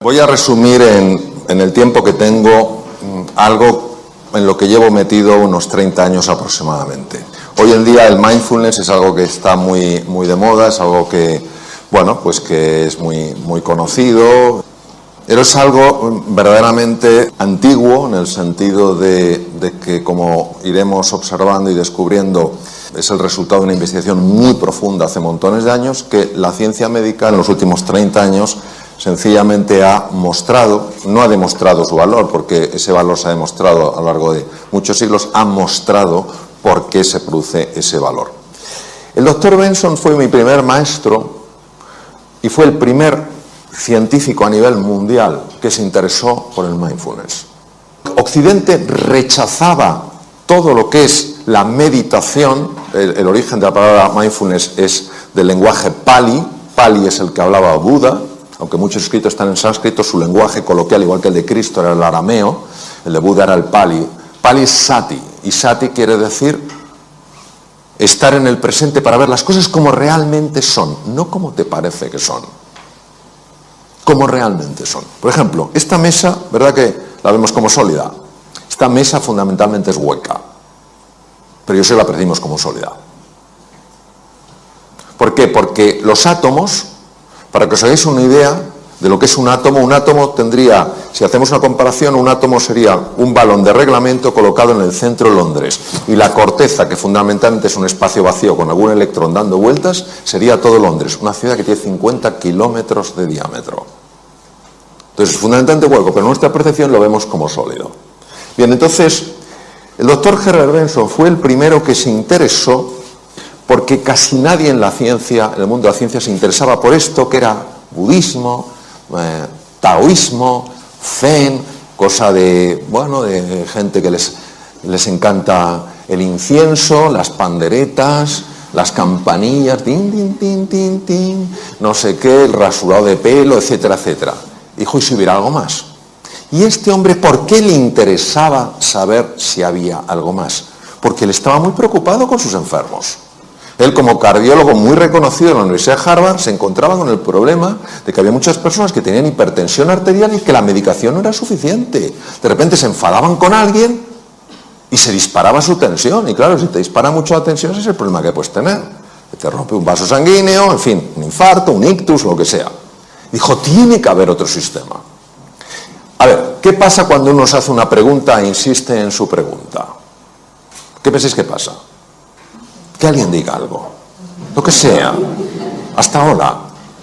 Voy a resumir en el tiempo que tengo algo en lo que llevo metido unos 30 años aproximadamente. Hoy en día el mindfulness es algo que está muy de moda, es algo que, bueno, pues que es muy conocido, pero es algo verdaderamente antiguo en el sentido de que, como iremos observando y descubriendo, es el resultado de una investigación muy profunda hace montones de años, que la ciencia médica en los últimos 30 años sencillamente ha mostrado, no ha demostrado su valor, porque ese valor se ha demostrado a lo largo de muchos siglos, ha mostrado por qué se produce ese valor. El doctor Benson fue mi primer maestro y fue el primer científico a nivel mundial que se interesó por el mindfulness. Occidente rechazaba todo lo que es la meditación. El origen de la palabra mindfulness es del lenguaje Pali. Pali es el que hablaba Buda. Aunque muchos escritos están en sánscrito, su lenguaje coloquial, igual que el de Cristo, era el arameo, el de Buda era el Pali. Pali es sati, y sati quiere decir estar en el presente para ver las cosas como realmente son, no como te parece que son, como realmente son. Por ejemplo, esta mesa, ¿verdad que la vemos como sólida? Esta mesa fundamentalmente es hueca, pero yo sé que la percibimos como sólida. ¿Por qué? Porque los átomos, para que os hagáis una idea de lo que es un átomo tendría, si hacemos una comparación, un átomo sería un balón de reglamento colocado en el centro de Londres, y la corteza, que fundamentalmente es un espacio vacío con algún electrón dando vueltas, sería todo Londres, una ciudad que tiene 50 kilómetros de diámetro. Entonces es fundamentalmente hueco, pero en nuestra percepción lo vemos como sólido. Bien, entonces el doctor Herbert Benson fue el primero que se interesó, porque casi nadie en la ciencia, en el mundo de la ciencia, se interesaba por esto, que era budismo, taoísmo, zen, cosa de, bueno, de gente que les encanta el incienso, las panderetas, las campanillas, tin, tin, tin, tin, tin, no sé qué, el rasurado de pelo, etcétera, etcétera. Dijo, ¿y si hubiera algo más? Y este hombre, ¿por qué le interesaba saber si había algo más? Porque él estaba muy preocupado con sus enfermos. Él, como cardiólogo muy reconocido en la Universidad de Harvard, se encontraba con el problema de que había muchas personas que tenían hipertensión arterial y que la medicación no era suficiente. De repente se enfadaban con alguien y se disparaba su tensión. Y claro, si te dispara mucho la tensión, ese es el problema que puedes tener. Que te rompe un vaso sanguíneo, en fin, un infarto, un ictus, lo que sea. Dijo, tiene que haber otro sistema. A ver, ¿qué pasa cuando uno se hace una pregunta e insiste en su pregunta? ¿Qué pensáis que pasa? Que alguien diga algo, lo que sea, hasta ahora.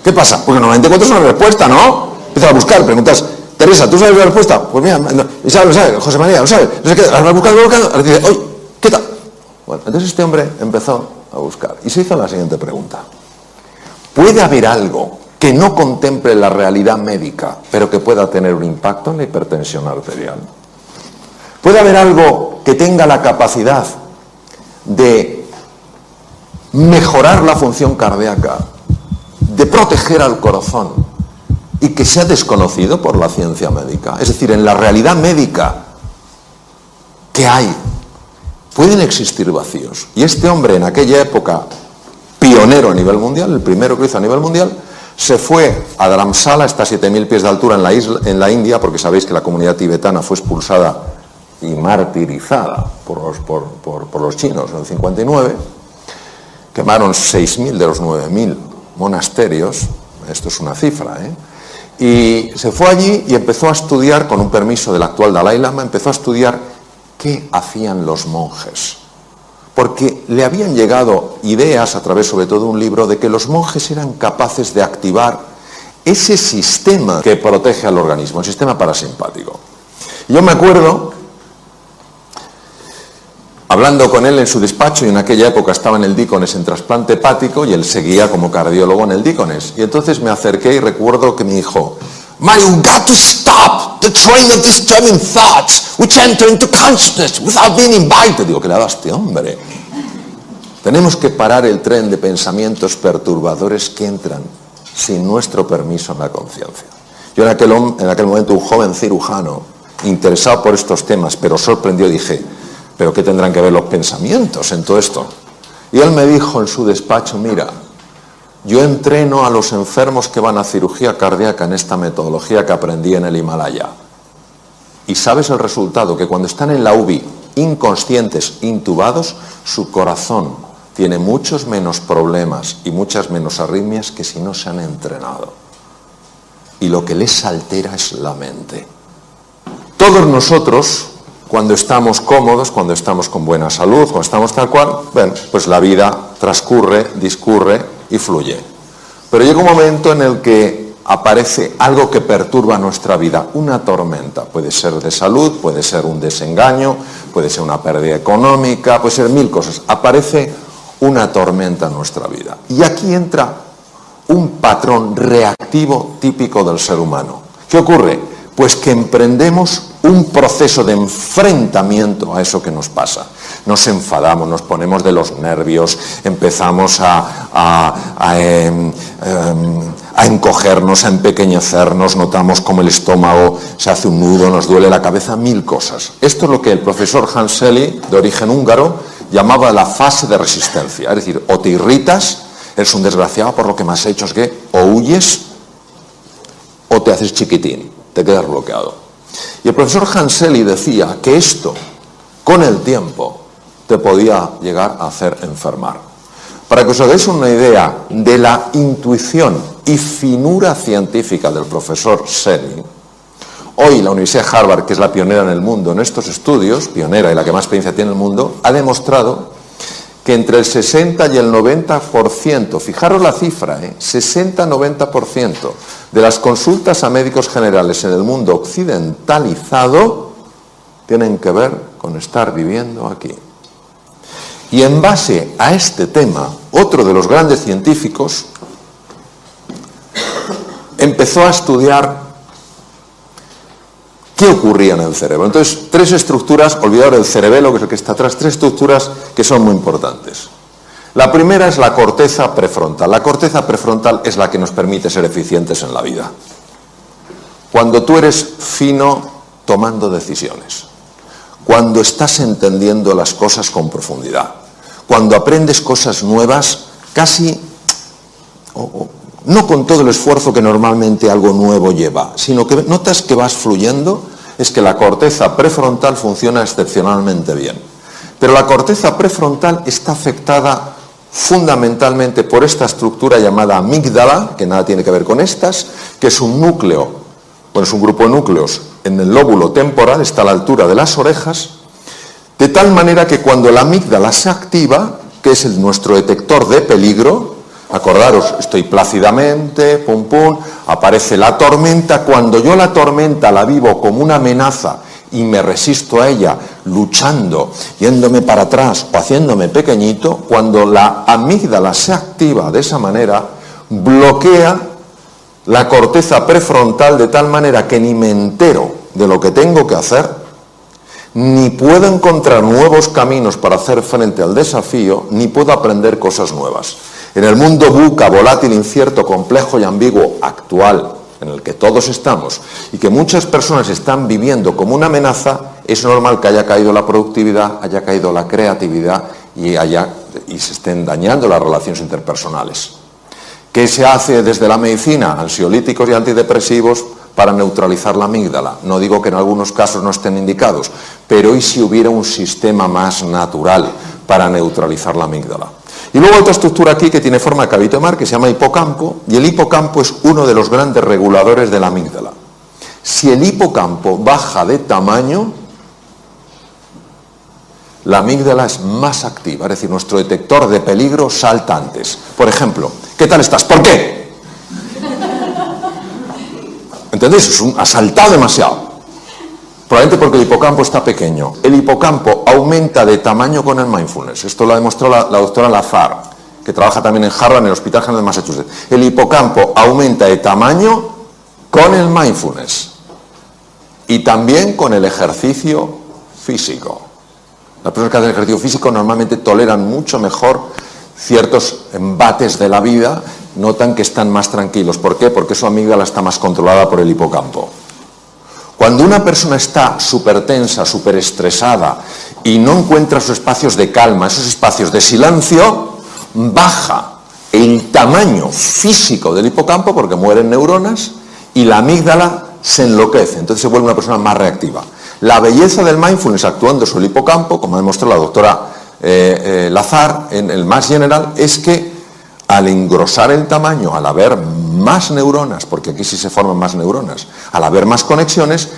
¿Qué pasa? Porque normalmente encuentras una respuesta, ¿no? Empiezas a buscar, preguntas, Teresa, ¿tú sabes la respuesta? Pues mira, ¿y sabes, lo sabe? José María, ¿lo sabe? No sé qué, vas buscando, ahora te dice, oye, ¿qué tal? Bueno, entonces este hombre empezó a buscar y se hizo la siguiente pregunta. ¿Puede haber algo que no contemple la realidad médica, pero que pueda tener un impacto en la hipertensión arterial? ¿Puede haber algo que tenga la capacidad de mejorar la función cardíaca, de proteger al corazón y que sea desconocido por la ciencia médica? Es decir, en la realidad médica que hay, pueden existir vacíos. Y este hombre, en aquella época, pionero a nivel mundial, el primero que lo hizo a nivel mundial, se fue a Dharamsala, está a 7.000 pies de altura en la India, porque sabéis que la comunidad tibetana fue expulsada y martirizada por los chinos en el 59, quemaron 6.000 de los 9.000 monasterios, esto es una cifra, y se fue allí y empezó a estudiar, con un permiso del actual Dalai Lama, empezó a estudiar qué hacían los monjes. Porque le habían llegado ideas, a través sobre todo de un libro, de que los monjes eran capaces de activar ese sistema que protege al organismo, el sistema parasimpático. Yo me acuerdo, hablando con él en su despacho, y en aquella época estaba en el Dícones en trasplante hepático, y él seguía como cardiólogo en el Dícones. Y entonces me acerqué y recuerdo que me dijo, "Man, you've got to stop the train of disturbing thoughts which enter into consciousness without being invited." Digo, ¿qué le ha dado a este hombre? Tenemos que parar el tren de pensamientos perturbadores que entran sin nuestro permiso en la conciencia. Yo en aquel momento, un joven cirujano, interesado por estos temas, pero sorprendido, dije, ¿pero qué tendrán que ver los pensamientos en todo esto? Y él me dijo en su despacho, mira, Yo entreno a los enfermos que van a cirugía cardíaca en esta metodología que aprendí en el Himalaya. Y sabes el resultado, que cuando están en la UBI, inconscientes, intubados, su corazón tiene muchos menos problemas y muchas menos arritmias que si no se han entrenado. Y lo que les altera es la mente. Todos nosotros, cuando estamos cómodos, cuando estamos con buena salud, cuando estamos tal cual, bueno, pues la vida transcurre, discurre y fluye. Pero llega un momento en el que aparece algo que perturba nuestra vida, una tormenta. Puede ser de salud, puede ser un desengaño, puede ser una pérdida económica, puede ser mil cosas. Aparece una tormenta en nuestra vida. Y aquí entra un patrón reactivo típico del ser humano. ¿Qué ocurre? Pues que emprendemos un proceso de enfrentamiento a eso que nos pasa. Nos enfadamos, nos ponemos de los nervios, empezamos a encogernos, a empequeñecernos, notamos como el estómago se hace un nudo, nos duele la cabeza, mil cosas. Esto es lo que el profesor Hans Selye, de origen húngaro, llamaba la fase de resistencia. Es decir, o te irritas, eres un desgraciado por lo que me has hecho, es que o huyes o te haces chiquitín, te quedas bloqueado. Y el profesor Hans Selye decía que esto, con el tiempo, te podía llegar a hacer enfermar. Para que os hagáis una idea de la intuición y finura científica del profesor Selye, hoy la Universidad de Harvard, que es la pionera en el mundo en estos estudios, pionera y la que más experiencia tiene en el mundo, ha demostrado que entre el 60 y el 90%, fijaros la cifra, 60-90% de las consultas a médicos generales en el mundo occidentalizado tienen que ver con estar viviendo aquí. Y en base a este tema, otro de los grandes científicos empezó a estudiar qué ocurría en el cerebro. Entonces, tres estructuras, olvidad del cerebelo, que es el que está atrás, tres estructuras que son muy importantes. La primera es la corteza prefrontal. La corteza prefrontal es la que nos permite ser eficientes en la vida. Cuando tú eres fino tomando decisiones, cuando estás entendiendo las cosas con profundidad, cuando aprendes cosas nuevas, casi, no con todo el esfuerzo que normalmente algo nuevo lleva, sino que notas que vas fluyendo, es que la corteza prefrontal funciona excepcionalmente bien. Pero la corteza prefrontal está afectada fundamentalmente por esta estructura llamada amígdala, que nada tiene que ver con estas, que es un núcleo, bueno, es un grupo de núcleos en el lóbulo temporal, está a la altura de las orejas, de tal manera que cuando la amígdala se activa, que es nuestro detector de peligro, acordaros, estoy plácidamente, pum pum, aparece la tormenta, cuando yo la tormenta la vivo como una amenaza y me resisto a ella, luchando, yéndome para atrás o haciéndome pequeñito, cuando la amígdala se activa de esa manera, bloquea la corteza prefrontal de tal manera que ni me entero de lo que tengo que hacer, ni puedo encontrar nuevos caminos para hacer frente al desafío, ni puedo aprender cosas nuevas. En el mundo VUCA, volátil, incierto, complejo y ambiguo actual, en el que todos estamos, y que muchas personas están viviendo como una amenaza, es normal que haya caído la productividad, haya caído la creatividad y se estén dañando las relaciones interpersonales. ¿Qué se hace desde la medicina? Ansiolíticos y antidepresivos para neutralizar la amígdala. No digo que en algunos casos no estén indicados, pero ¿y si hubiera un sistema más natural para neutralizar la amígdala? Y luego otra estructura aquí que tiene forma de cabito de mar, que se llama hipocampo, y el hipocampo es uno de los grandes reguladores de la amígdala. Si el hipocampo baja de tamaño, la amígdala es más activa, es decir, nuestro detector de peligro salta antes. Por ejemplo, ¿qué tal estás? ¿Por qué? ¿Entendéis? Ha saltado demasiado. Probablemente porque el hipocampo está pequeño. El hipocampo aumenta de tamaño con el mindfulness. Esto lo ha demostrado la doctora Lazar, que trabaja también en Harvard, en el Hospital General de Massachusetts. El hipocampo aumenta de tamaño con el mindfulness y también con el ejercicio físico. Las personas que hacen ejercicio físico normalmente toleran mucho mejor ciertos embates de la vida, notan que están más tranquilos. ¿Por qué? Porque su amígdala está más controlada por el hipocampo. Cuando una persona está súper tensa, súper estresada y no encuentra sus espacios de calma, esos espacios de silencio, baja el tamaño físico del hipocampo, porque mueren neuronas, y la amígdala se enloquece, entonces se vuelve una persona más reactiva. La belleza del mindfulness actuando sobre el hipocampo, como ha demostrado la doctora Lazar en el Mass General, es que al engrosar el tamaño, al haber más neuronas, porque aquí sí se forman más neuronas, al haber más conexiones,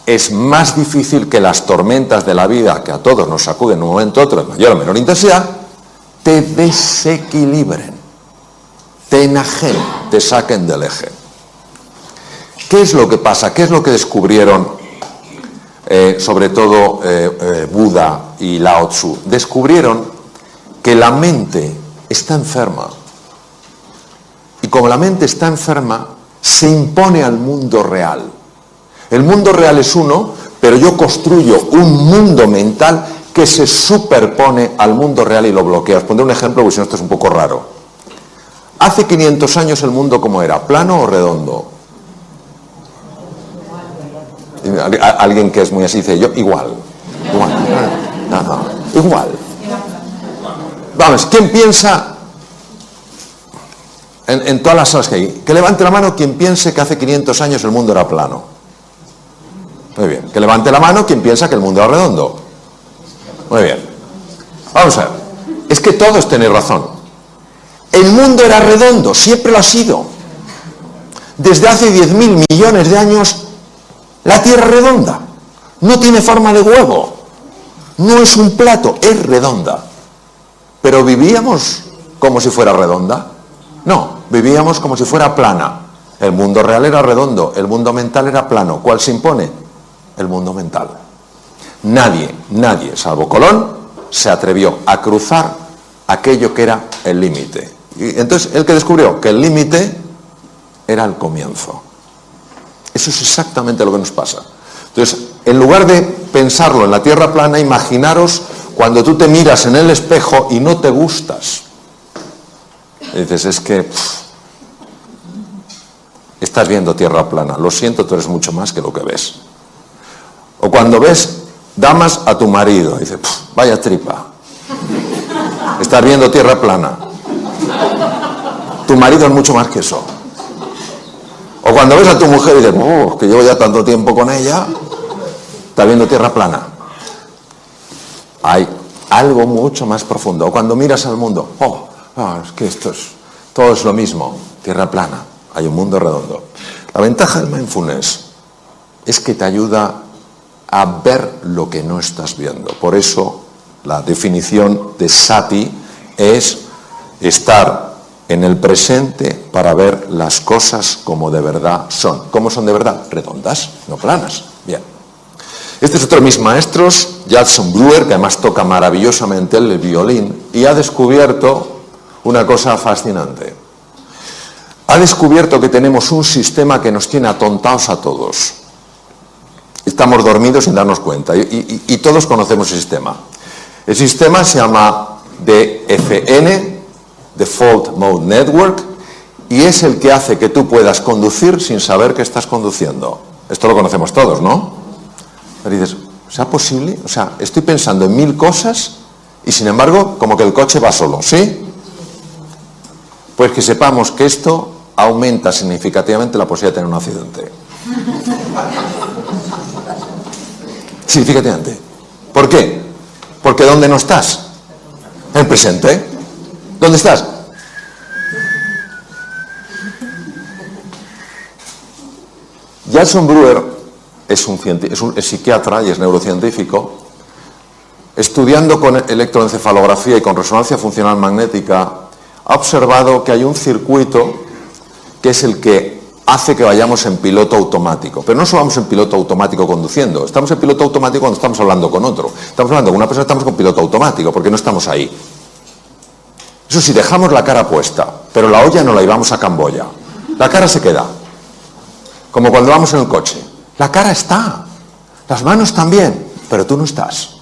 es más difícil que las tormentas de la vida, que a todos nos sacuden en un momento u otro de mayor o menor intensidad, te desequilibren, te enajenen, te saquen del eje. ¿Qué es lo que pasa? ¿Qué es lo que descubrieron sobre todo Buda y Lao Tzu? Descubrieron que la mente está enferma. Y como la mente está enferma, se impone al mundo real. El mundo real es uno, pero yo construyo un mundo mental que se superpone al mundo real y lo bloquea. Os pondré un ejemplo, porque si no esto es un poco raro. Hace 500 años el mundo ¿cómo era? ¿Plano o redondo? Alguien que es muy así dice, yo igual. Igual. Vamos, ¿quién piensa en todas las salas que hay? Que levante la mano quien piense que hace 500 años el mundo era plano. Muy bien. Que levante la mano quien piensa que el mundo era redondo. Muy bien. Vamos a ver. Es que todos tenéis razón. El mundo era redondo, siempre lo ha sido. Desde hace 10.000 millones de años, la Tierra es redonda. No tiene forma de huevo. No es un plato, es redonda. Pero vivíamos como si fuera redonda. No, vivíamos como si fuera plana. El mundo real era redondo, el mundo mental era plano. ¿Cuál se impone? El mundo mental. Nadie, salvo Colón, se atrevió a cruzar aquello que era el límite. Y entonces, el que descubrió que el límite era el comienzo. Eso es exactamente lo que nos pasa. Entonces, en lugar de pensarlo en la Tierra plana, imaginaros cuando tú te miras en el espejo y no te gustas. Y dices, es que estás viendo Tierra plana. Lo siento, tú eres mucho más que lo que ves. O cuando ves damas a tu marido, dices, vaya tripa. Estás viendo Tierra plana. Tu marido es mucho más que eso. O cuando ves a tu mujer y dices, que llevo ya tanto tiempo con ella, está viendo Tierra plana. Hay algo mucho más profundo. O cuando miras al mundo, es que todo es lo mismo, Tierra plana, hay un mundo redondo. La ventaja del mindfulness es que te ayuda a ver lo que no estás viendo. Por eso la definición de sati es estar en el presente para ver las cosas como de verdad son. ¿Cómo son de verdad? Redondas, no planas. Bien. Este es otro de mis maestros, Judson Brewer, que además toca maravillosamente el violín, y ha descubierto una cosa fascinante. Ha descubierto que tenemos un sistema que nos tiene atontados a todos. Estamos dormidos sin darnos cuenta, y todos conocemos el sistema. El sistema se llama DFN, Default Mode Network, y es el que hace que tú puedas conducir sin saber que estás conduciendo. Esto lo conocemos todos, ¿no? Pero dices, ¿será posible? O sea, estoy pensando en 1000 cosas y sin embargo, como que el coche va solo, ¿sí? Pues que sepamos que esto aumenta significativamente la posibilidad de tener un accidente. Significativamente. ¿Por qué? Porque ¿dónde no estás? En el presente. ¿Dónde estás? Judson Brewer es psiquiatra y es neurocientífico. Estudiando con electroencefalografía y con resonancia funcional magnética, ha observado que hay un circuito que es el que hace que vayamos en piloto automático. Pero no solo vamos en piloto automático conduciendo, estamos en piloto automático cuando estamos hablando con otro. Estamos hablando con una persona, estamos con piloto automático, porque no estamos ahí. Eso sí, dejamos la cara puesta, pero la olla no la llevamos a Camboya. La cara se queda. Como cuando vamos en el coche. La cara está, las manos también, pero tú no estás.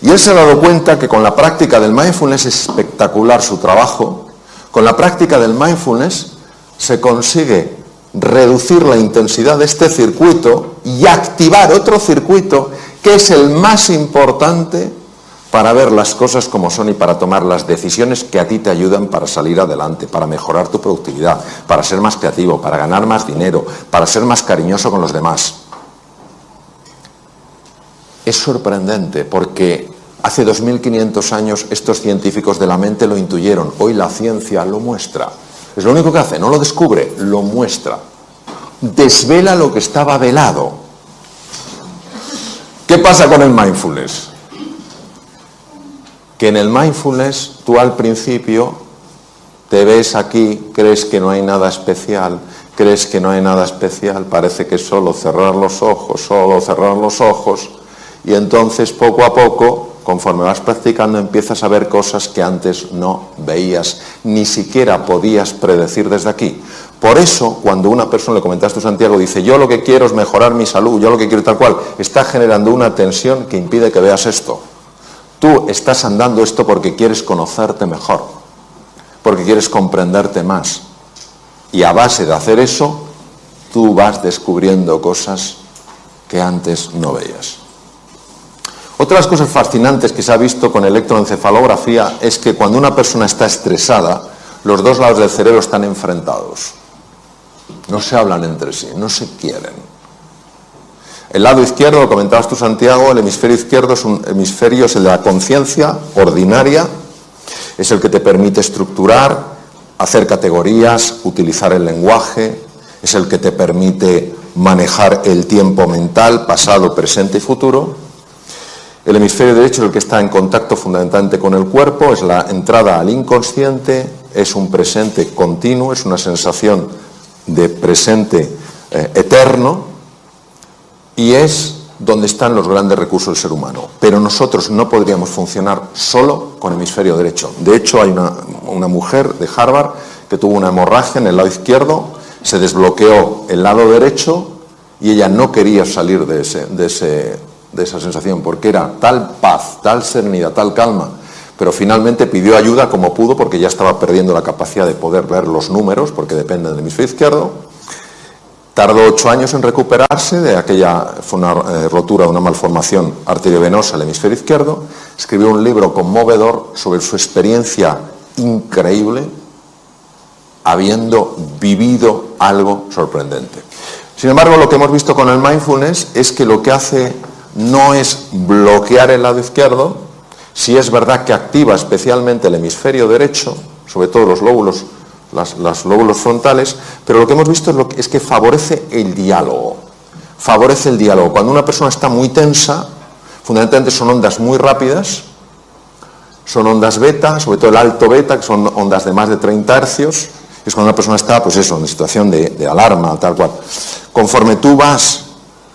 Y él se ha dado cuenta que con la práctica del mindfulness es espectacular su trabajo. Con la práctica del mindfulness se consigue reducir la intensidad de este circuito y activar otro circuito que es el más importante para ver las cosas como son y para tomar las decisiones que a ti te ayudan para salir adelante, para mejorar tu productividad, para ser más creativo, para ganar más dinero, para ser más cariñoso con los demás. Es sorprendente porque hace 2500 años estos científicos de la mente lo intuyeron. Hoy la ciencia lo muestra. Es lo único que hace, no lo descubre, lo muestra. Desvela lo que estaba velado. ¿Qué pasa con el mindfulness? Que en el mindfulness tú al principio te ves aquí, crees que no hay nada especial, parece que es solo cerrar los ojos, y entonces poco a poco, conforme vas practicando, empiezas a ver cosas que antes no veías, ni siquiera podías predecir desde aquí. Por eso, cuando una persona, le comentaste a Santiago, dice, yo lo que quiero es mejorar mi salud, yo lo que quiero tal cual, está generando una tensión que impide que veas esto. Tú estás andando esto porque quieres conocerte mejor, porque quieres comprenderte más. Y a base de hacer eso, tú vas descubriendo cosas que antes no veías. Otra de las cosas fascinantes que se ha visto con electroencefalografía es que cuando una persona está estresada, los dos lados del cerebro están enfrentados. No se hablan entre sí, no se quieren. El lado izquierdo, lo comentabas tú, Santiago, el hemisferio izquierdo es un hemisferio, es el de la conciencia ordinaria, es el que te permite estructurar, hacer categorías, utilizar el lenguaje, es el que te permite manejar el tiempo mental, pasado, presente y futuro. El hemisferio derecho es el que está en contacto fundamentalmente con el cuerpo, es la entrada al inconsciente, es un presente continuo, es una sensación de presente eterno, y es donde están los grandes recursos del ser humano. Pero nosotros no podríamos funcionar solo con hemisferio derecho. De hecho, hay una mujer de Harvard que tuvo una hemorragia en el lado izquierdo, se desbloqueó el lado derecho y ella no quería salir de esa sensación porque era tal paz, tal serenidad, tal calma. Pero finalmente pidió ayuda como pudo porque ya estaba perdiendo la capacidad de poder ver los números porque dependen del hemisferio izquierdo. Tardó 8 años en recuperarse de aquella, fue una rotura, una malformación arteriovenosa al hemisferio izquierdo. Escribió un libro conmovedor sobre su experiencia increíble, habiendo vivido algo sorprendente. Sin embargo, lo que hemos visto con el mindfulness es que lo que hace no es bloquear el lado izquierdo, sí es verdad que activa especialmente el hemisferio derecho, sobre todo los lóbulos, los lóbulos frontales, pero lo que hemos visto es que favorece el diálogo. Favorece el diálogo. Cuando una persona está muy tensa, fundamentalmente son ondas muy rápidas, son ondas beta, sobre todo el alto beta, que son ondas de más de 30 hercios, es cuando una persona está, pues eso, en situación de alarma, tal cual. Conforme tú vas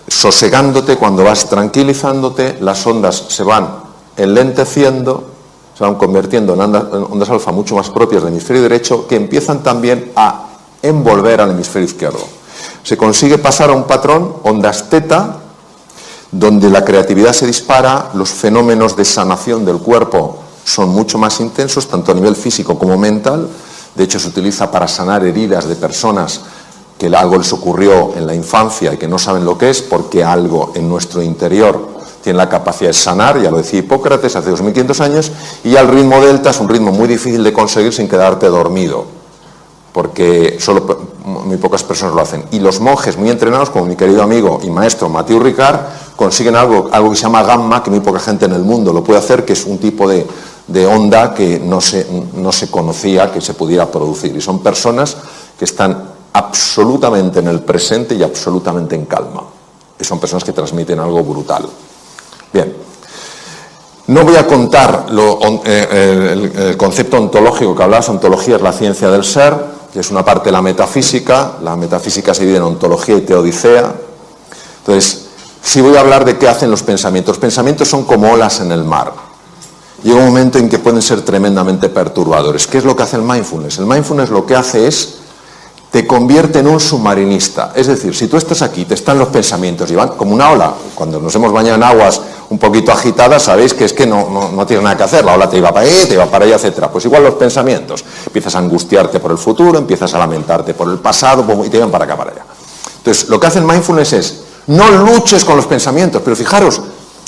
sosegándote, cuando vas tranquilizándote, las ondas se van enlenteciendo, se van convirtiendo en ondas alfa mucho más propias del hemisferio derecho, que empiezan también a envolver al hemisferio izquierdo. Se consigue pasar a un patrón, ondas teta, donde la creatividad se dispara, los fenómenos de sanación del cuerpo son mucho más intensos, tanto a nivel físico como mental. De hecho, se utiliza para sanar heridas de personas que algo les ocurrió en la infancia y que no saben lo que es, porque algo en nuestro interior tiene la capacidad de sanar, ya lo decía Hipócrates hace 2500 años, y ya el ritmo delta es un ritmo muy difícil de conseguir sin quedarte dormido, porque solo muy pocas personas lo hacen. Y los monjes muy entrenados, como mi querido amigo y maestro Mathieu Ricard, consiguen algo que se llama gamma, que muy poca gente en el mundo lo puede hacer, que es un tipo de onda que no se conocía que se pudiera producir. Y son personas que están absolutamente en el presente y absolutamente en calma. Y son personas que transmiten algo brutal. Bien, no voy a contar el concepto ontológico que hablabas. Ontología es la ciencia del ser, que es una parte de la metafísica. La metafísica se divide en ontología y teodicea. Entonces, sí voy a hablar de qué hacen los pensamientos. Los pensamientos son como olas en el mar. Llega un momento en que pueden ser tremendamente perturbadores. ¿Qué es lo que hace el mindfulness? El mindfulness lo que hace es te convierte en un submarinista. Es decir, si tú estás aquí, te están los pensamientos y van como una ola. Cuando nos hemos bañado en aguas un poquito agitadas, sabéis que es que no tienes nada que hacer. La ola te iba para ahí, te iba para allá, etc. Pues igual los pensamientos. Empiezas a angustiarte por el futuro, empiezas a lamentarte por el pasado y te van para acá, para allá. Entonces, lo que hace el mindfulness es, no luches con los pensamientos, pero fijaros,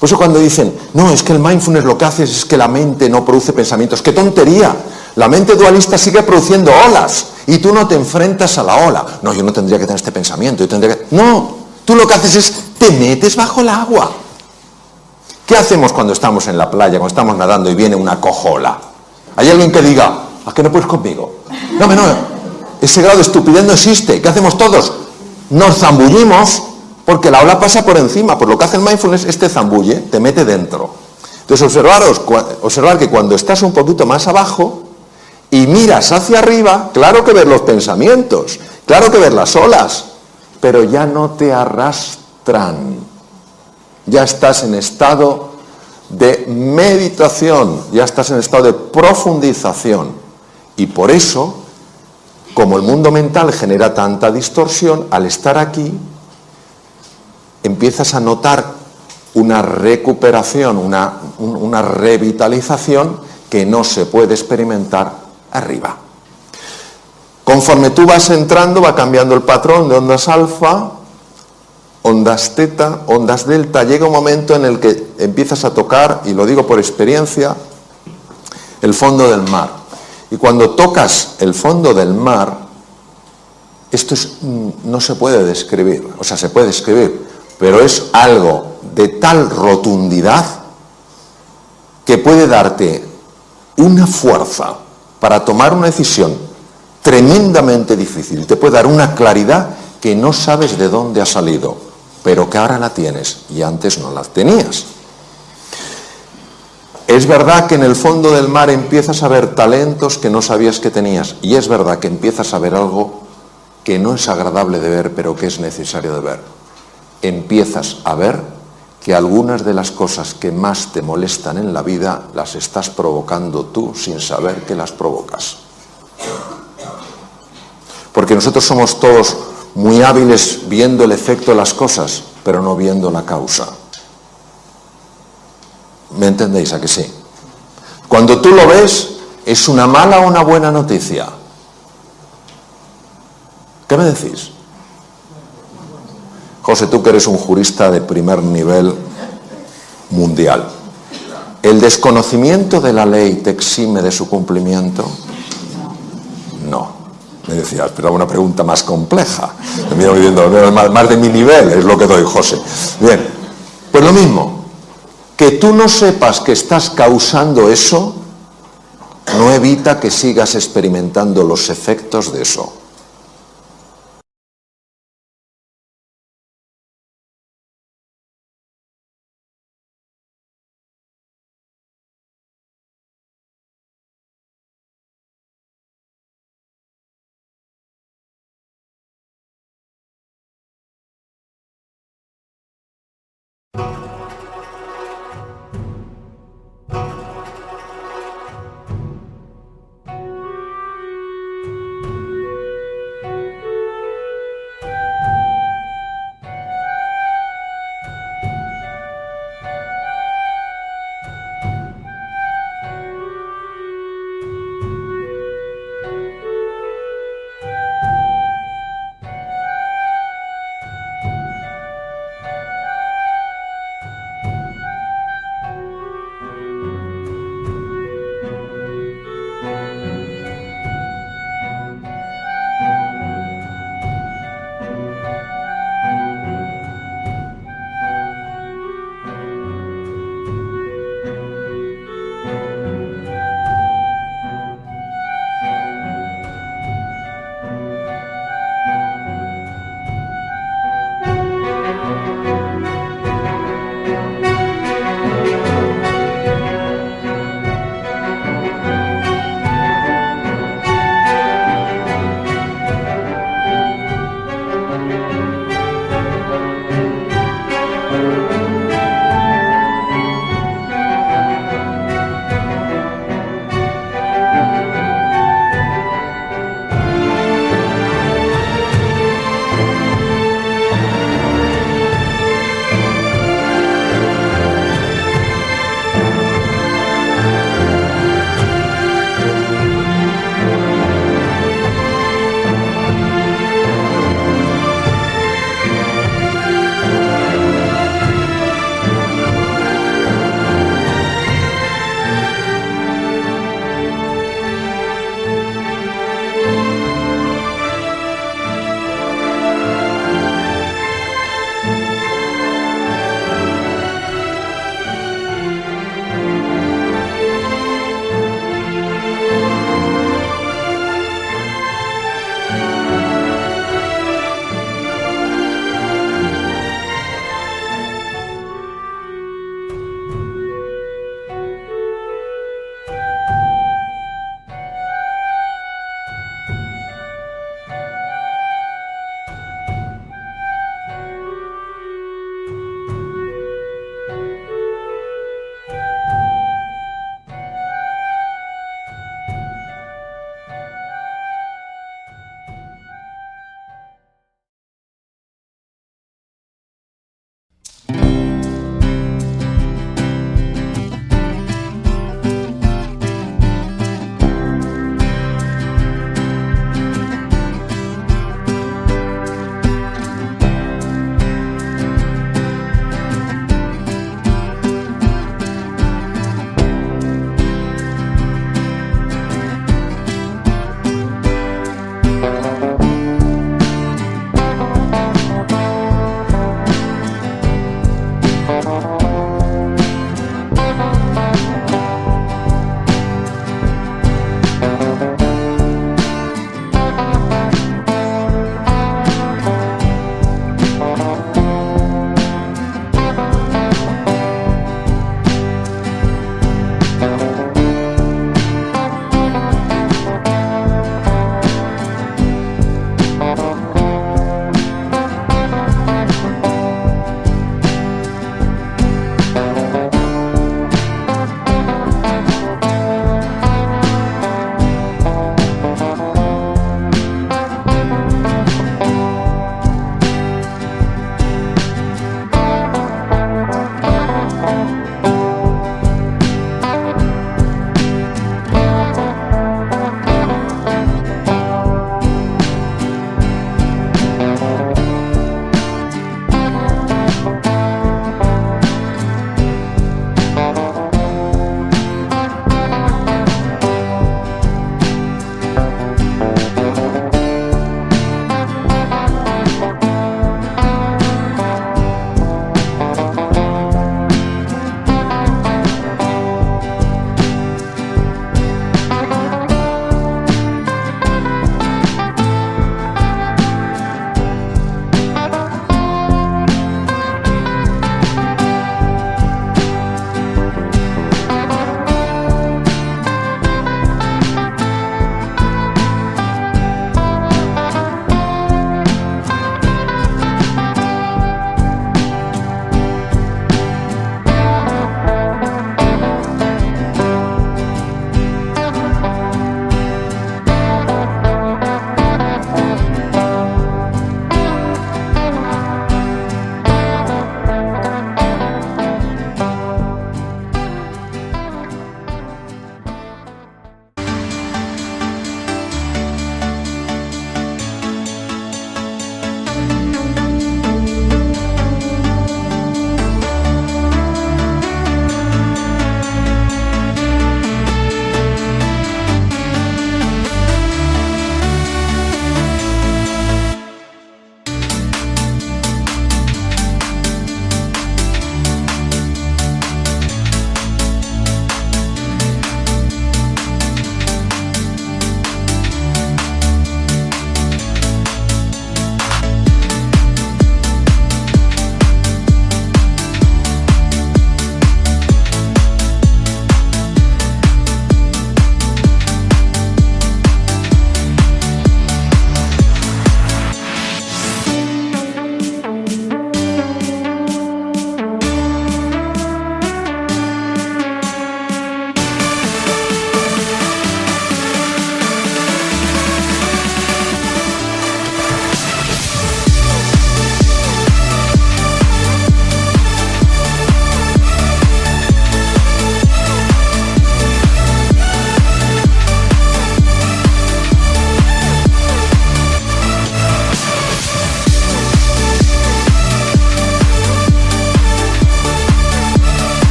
Por eso cuando dicen, no, es que el mindfulness lo que hace es que la mente no produce pensamientos. ¡Qué tontería! La mente dualista sigue produciendo olas y tú no te enfrentas a la ola. No, yo no tendría que tener este pensamiento, yo tendría que... No, tú lo que haces es, te metes bajo el agua. ¿Qué hacemos cuando estamos en la playa, cuando estamos nadando y viene una cojola? ¿Hay alguien que diga, ¿a qué no puedes conmigo? No, ese grado de estupidez no existe. ¿Qué hacemos todos? Nos zambullimos porque la ola pasa por encima. Por lo que hace el mindfulness, te zambulle, te mete dentro. Entonces observar que cuando estás un poquito más abajo y miras hacia arriba, claro que ves los pensamientos, claro que ves las olas, pero ya no te arrastran. Ya estás en estado de meditación, ya estás en estado de profundización. Y por eso, como el mundo mental genera tanta distorsión, al estar aquí, empiezas a notar una recuperación, una revitalización que no se puede experimentar arriba. Conforme tú vas entrando, va cambiando el patrón de ondas alfa, ondas teta, ondas delta. Llega un momento en el que empiezas a tocar, y lo digo por experiencia, el fondo del mar. Y cuando tocas el fondo del mar, esto no se puede describir, o sea, se puede describir, pero es algo de tal rotundidad que puede darte una fuerza para tomar una decisión tremendamente difícil. Te puede dar una claridad que no sabes de dónde ha salido, pero que ahora la tienes y antes no la tenías. Es verdad que en el fondo del mar empiezas a ver talentos que no sabías que tenías, y es verdad que empiezas a ver algo que no es agradable de ver, pero que es necesario de ver. Empiezas a ver que algunas de las cosas que más te molestan en la vida las estás provocando tú sin saber que las provocas. Porque nosotros somos todos muy hábiles viendo el efecto de las cosas, pero no viendo la causa. ¿Me entendéis a que sí? Cuando tú lo ves, ¿es una mala o una buena noticia? ¿Qué me decís? José, tú que eres un jurista de primer nivel mundial, ¿el desconocimiento de la ley te exime de su cumplimiento? No. Me decía, esperaba una pregunta más compleja. Más de mi nivel es lo que doy, José. Bien, pues lo mismo. Que tú no sepas que estás causando eso no evita que sigas experimentando los efectos de eso.